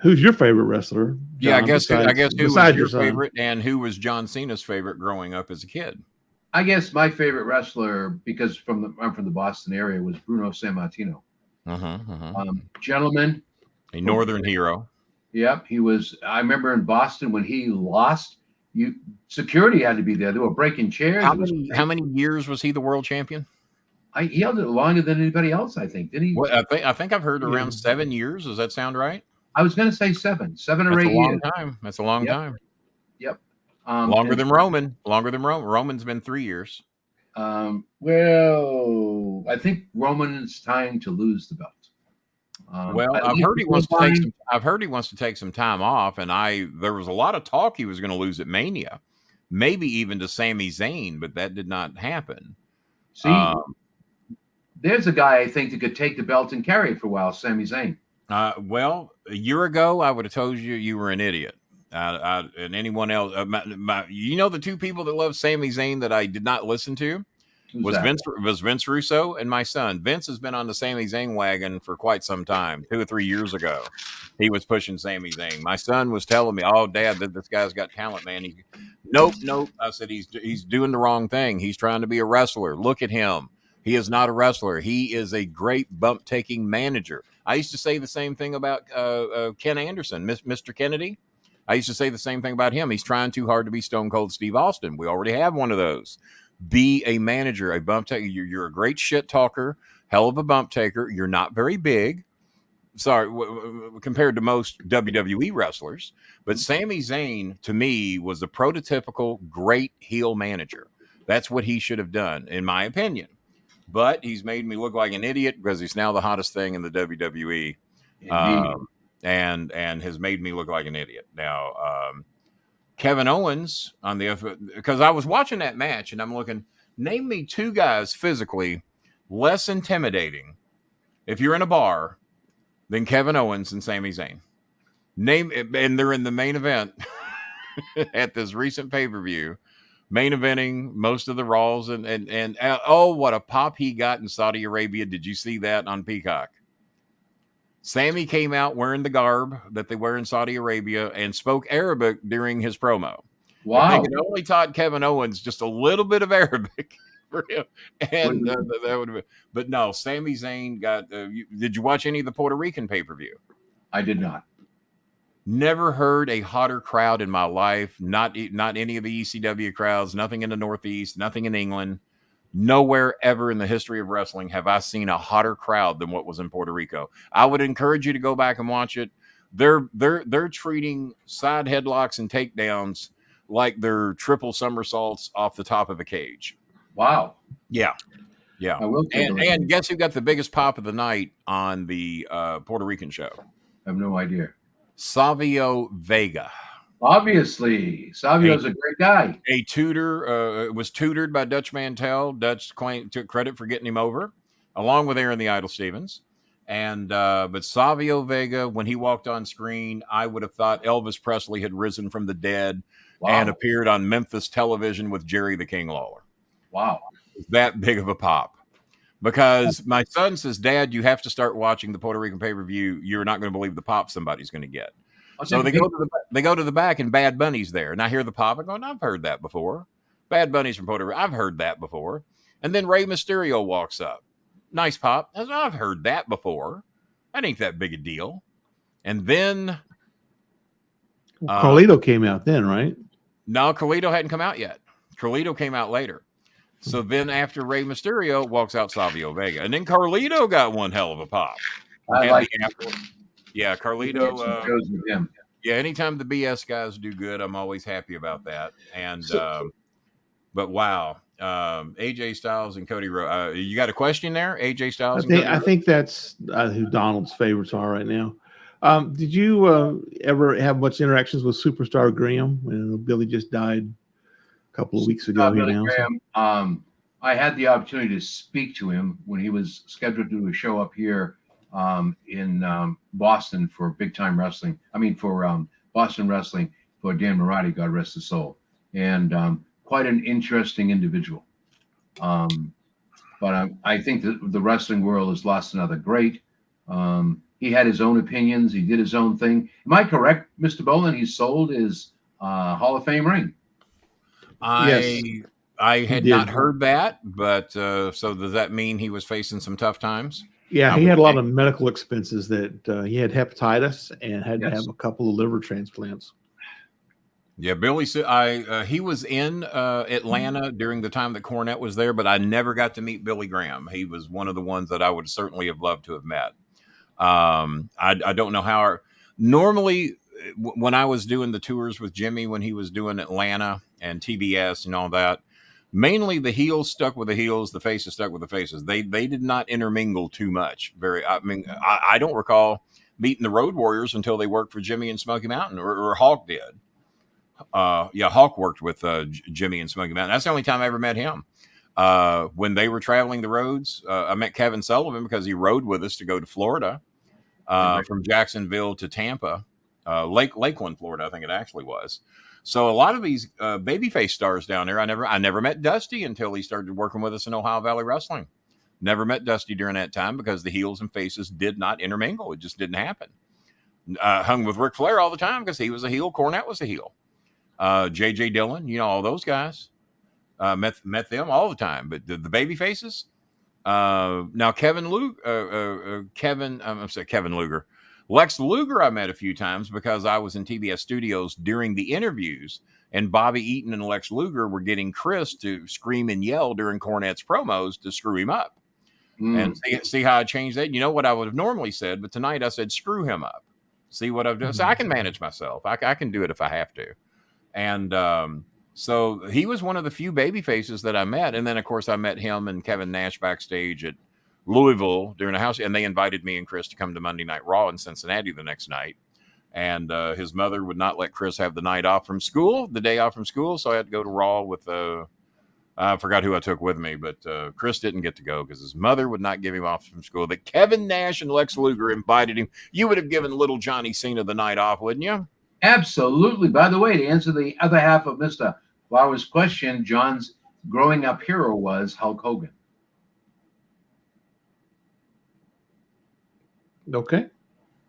who's your favorite wrestler, Yeah, John? I guess who was Besides your your son? favorite, and who was John Cena's favorite growing up as a kid? I guess my favorite wrestler, because I'm from the Boston area, was Bruno Sammartino. Uh-huh, uh-huh. Gentleman. A northern hero. Yep, he was. I remember in Boston when he lost, you security had to be there. They were breaking chairs. How many years was he the world champion? He held it longer than anybody else, I think. Did he? Well, I think I've heard around 7 years. Does that sound right? I was going to say seven or That's a 8 long years. time. That's a long Yep. time. Yep. Longer than Roman. Longer than Roman. Roman's been 3 years. Well, I think Roman's time to lose the belt. Well, I've heard he wants to take some. I've heard he wants to take some time off, and there was a lot of talk he was going to lose at Mania, maybe even to Sami Zayn, but that did not happen. See, there's a guy I think that could take the belt and carry it for a while, Sami Zayn. Well, a year ago, I would have told you were an idiot. And anyone else, the two people that love Sami Zayn that I did not listen to was Vince Russo and my son. Vince has been on the Sami Zayn wagon for quite some time. 2 or 3 years ago, he was pushing Sami Zayn. My son was telling me, "Oh, Dad, this guy's got talent, man." Nope. I said he's doing the wrong thing. He's trying to be a wrestler. Look at him. He is not a wrestler. He is a great bump taking manager. I used to say the same thing about Ken Anderson, Mr. Kennedy. I used to say the same thing about him. He's trying too hard to be Stone Cold Steve Austin. We already have one of those. Be a manager, a bump taker. You're a great shit talker, hell of a bump taker. You're not very big. Sorry, compared to most WWE wrestlers. But Sami Zayn, to me, was a prototypical great heel manager. That's what he should have done, in my opinion. But he's made me look like an idiot because he's now the hottest thing in the WWE. And has made me look like an idiot. Now, Kevin Owens on the other, because I was watching that match and I'm looking, name me two guys physically less intimidating if you're in a bar than Kevin Owens and Sami Zayn. And they're in the main event at this recent pay-per-view, main eventing most of the Raws and oh, what a pop he got in Saudi Arabia. Did you see that on Peacock? Sami came out wearing the garb that they wear in Saudi Arabia and spoke Arabic during his promo. Wow. If they could only taught Kevin Owens just a little bit of Arabic for him. And that would have been. But no, Sami Zayn got. Did you watch any of the Puerto Rican pay-per-view? I did not. Never heard a hotter crowd in my life. Not any of the ECW crowds. Nothing in the Northeast. Nothing in England. Nowhere ever in the history of wrestling have I seen a hotter crowd than what was in Puerto Rico. I would encourage you to go back and watch it. They're treating side headlocks and takedowns like they're triple somersaults off the top of a cage. Wow. Yeah. And guess who got the biggest pop of the night on the Puerto Rican show? I have no idea. Savio Vega. Obviously, Savio's a great guy. A tutor was tutored by Dutch Mantel. Dutch took credit for getting him over, along with Aaron the Idol Stevens. And but Savio Vega, when he walked on screen, I would have thought Elvis Presley had risen from the dead and appeared on Memphis television with Jerry the King Lawler. Wow, that big of a pop. Because my son says, "Dad, you have to start watching the Puerto Rican pay-per-view. You're not going to believe the pop somebody's going to get." So they go to the back and Bad Bunny's there. And I hear the pop. I'm going, I've heard that before. Bad Bunny's from Puerto Rico. I've heard that before. And then Rey Mysterio walks up. Nice pop. I've heard that before. That ain't that big a deal. And then Carlito came out then, right? No, Carlito hadn't come out yet. Carlito came out later. So then after Rey Mysterio walks out Savio Vega. And then Carlito got one hell of a pop. Yeah, Carlito. Yeah, anytime the BS guys do good, I'm always happy about that. And but wow, AJ Styles and Cody Rhodes. You got a question there, AJ Styles? I think that's who Donald's favorites are right now. Did you ever have much interactions with Superstar Graham when Billy just died a couple of weeks ago? I had the opportunity to speak to him when he was scheduled to do a show up here in Boston for Big Time Wrestling. For Boston Wrestling for Dan Marotti, God rest his soul, and quite an interesting individual. But I think that the wrestling world has lost another great. he had his own opinions. He did his own thing. Am I correct, Mr. Bolin? He sold his Hall of Fame ring. Yes, I he had not did. heard that, but so does that mean he was facing some tough times? Yeah, I he would had a lot think. of medical expenses that he had hepatitis and had to Yes. have a couple of liver transplants. Yeah, Billy. He was in Atlanta during the time that Cornette was there, but I never got to meet Billy Graham. He was one of the ones that I would certainly have loved to have met. I don't know how. Normally, when I was doing the tours with Jimmy, when he was doing Atlanta and TBS and all that, mainly the heels stuck with the heels, the faces stuck with the faces. They did not intermingle too much. I mean, I don't recall meeting the Road Warriors until they worked for Jimmy and Smoky Mountain, or Hawk did. Yeah, Hawk worked with Jimmy and Smoky Mountain. That's the only time I ever met him. When they were traveling the roads, I met Kevin Sullivan because he rode with us to go to Florida, from Jacksonville to Tampa, Lakeland, Florida, I think it actually was. So a lot of these babyface stars down there, I never met Dusty until he started working with us in Ohio Valley Wrestling. Never met Dusty during that time because the heels and faces did not intermingle. It just didn't happen. Hung with Ric Flair all the time because he was a heel. Cornette was a heel. J.J. Dillon, all those guys. Met them all the time. But the baby faces. Now Kevin Luger, Kevin Luger, Lex Luger, I met a few times because I was in TBS studios during the interviews, and Bobby Eaton and Lex Luger were getting Chris to scream and yell during Cornette's promos to screw him up. And see how I changed that. You know what I would have normally said, but tonight I said screw him up. See what I've done. So I can manage myself. I can do it if I have to. And so he was one of the few baby faces that I met. And then, of course, I met him and Kevin Nash backstage at Louisville during a house. And they invited me and Chris to come to Monday Night Raw in Cincinnati the next night. And his mother would not let Chris have the night off from school, the day off from school. So I had to go to Raw with, I forgot who I took with me, but Chris didn't get to go because his mother would not give him off from school. That Kevin Nash and Lex Luger invited him. You would have given little Johnny Cena the night off, wouldn't you? Absolutely. By the way, to answer the other half of Mr. Flowers' question, John's growing up hero was Hulk Hogan. Okay.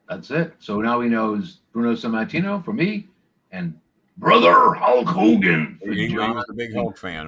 That's it. So now he knows Bruno Sammartino for me and Brother Hulk Hogan for He John. was a big Hulk fan.